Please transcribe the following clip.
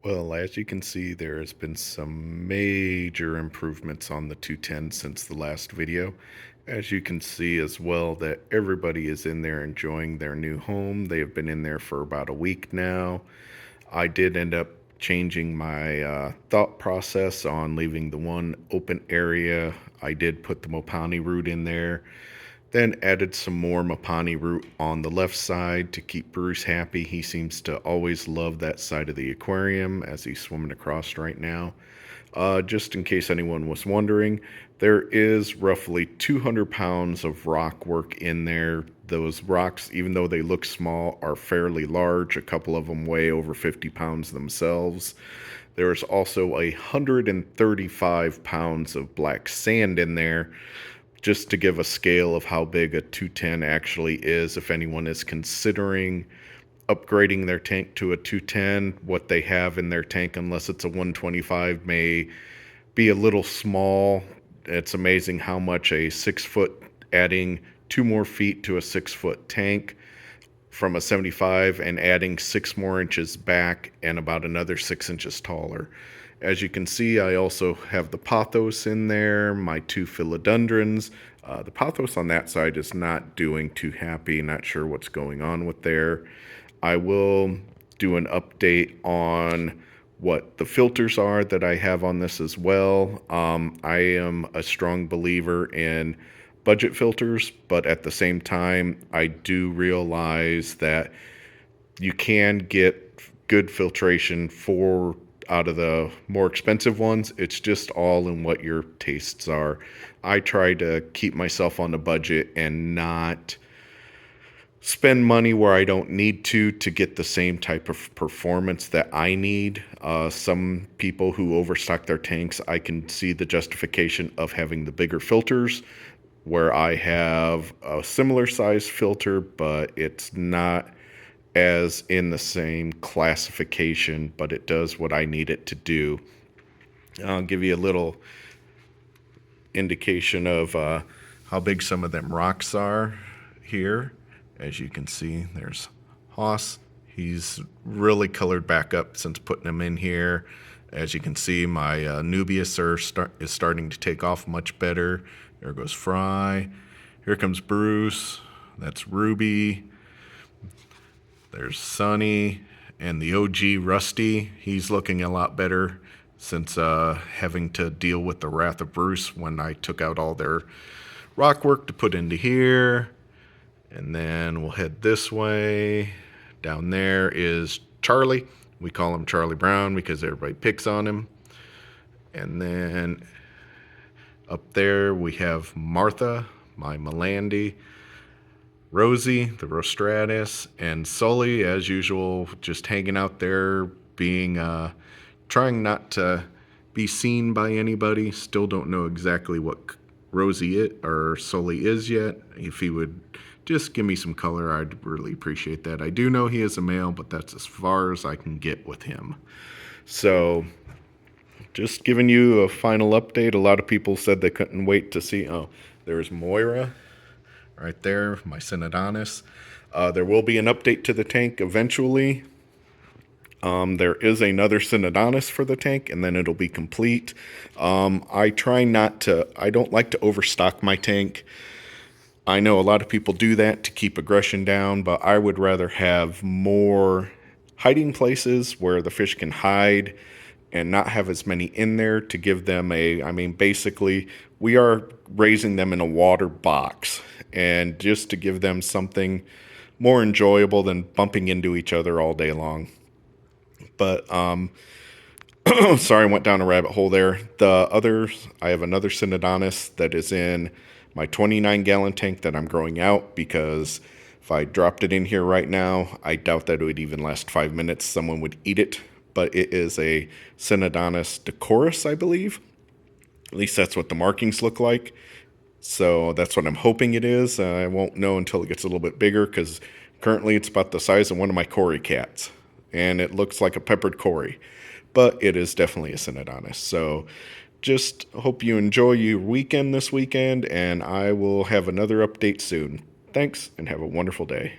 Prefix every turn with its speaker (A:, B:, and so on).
A: Well, as you can see, there has been some major improvements on the 210 since the last video. As you can see as well, that everybody is in there enjoying their new home. They have been in there for about a week now. I did end up changing my thought process on leaving the one open area. I did put the Mopani root in there, then added some more Mapani root on the left side to keep Bruce happy. He seems to always love that side of the aquarium as he's swimming across right now. Just in case anyone was wondering, there is roughly 200 pounds of rock work in there. Those rocks, even though they look small, are fairly large. A couple of them weigh over 50 pounds themselves. There is also 135 pounds of black sand in there, just to give a scale of how big a 210 actually is. If anyone is considering upgrading their tank to a 210, what they have in their tank, unless it's a 125, may be a little small. It's amazing how much a 6 foot, adding 2 more feet to a 6 foot tank from a 75 and adding 6 more inches back and about another 6 inches taller. As you can see, I also have the pothos in there, my two philodendrons. The pothos on that side is not doing too happy, not sure what's going on with there. I will do an update on what the filters are that I have on this as well. I am a strong believer in budget filters, but at the same time, I do realize that you can get good filtration for out of the more expensive ones. It's just all in what your tastes are. I try to keep myself on the budget and not spend money where I don't need to get the same type of performance that I need. Some people who overstock their tanks, I can see the justification of having the bigger filters, where I have a similar size filter, but it's not as in the same classification, but it does what I need it to do. I'll give you a little indication of how big some of them rocks are here. As you can see, there's Haas. He's really colored back up since putting him in here. As you can see, my Nubius is starting to take off much better. There goes Fry. Here comes Bruce. That's Ruby. There's Sunny and the OG Rusty. He's looking a lot better since having to deal with the Wrath of Bruce when I took out all their rock work to put into here. And then we'll head this way. Down there is Charlie. We call him Charlie Brown because everybody picks on him. And then up there we have Martha, my Melandy, Rosie, the Rostratus, and Sully, as usual, just hanging out there, being trying not to be seen by anybody. Still don't know exactly what Rosie or Sully is yet. If he would just give me some color, I'd really appreciate that. I do know he is a male, but that's as far as I can get with him. So, just giving you a final update. A lot of people said they couldn't wait to see. Oh, there's Moira right there, my Synodontis. There will be an update to the tank eventually. There is another Synodontis for the tank, and then it'll be complete. I don't like to overstock my tank. I know a lot of people do that to keep aggression down, but I would rather have more hiding places where the fish can hide and not have as many in there to give them basically, we are raising them in a water box, and just to give them something more enjoyable than bumping into each other all day long. But sorry, I went down a rabbit hole there. I have another Synodontis that is in my 29-gallon tank that I'm growing out, because if I dropped it in here right now, I doubt that it would even last 5 minutes. Someone would eat it. But it is a Synodontis decorus, I believe. At least that's what the markings look like. So that's what I'm hoping it is. I won't know until it gets a little bit bigger, because currently it's about the size of one of my Cory cats. And it looks like a peppered Cory. But it is definitely a Synodontis. So just hope you enjoy your weekend this weekend, and I will have another update soon. Thanks, and have a wonderful day.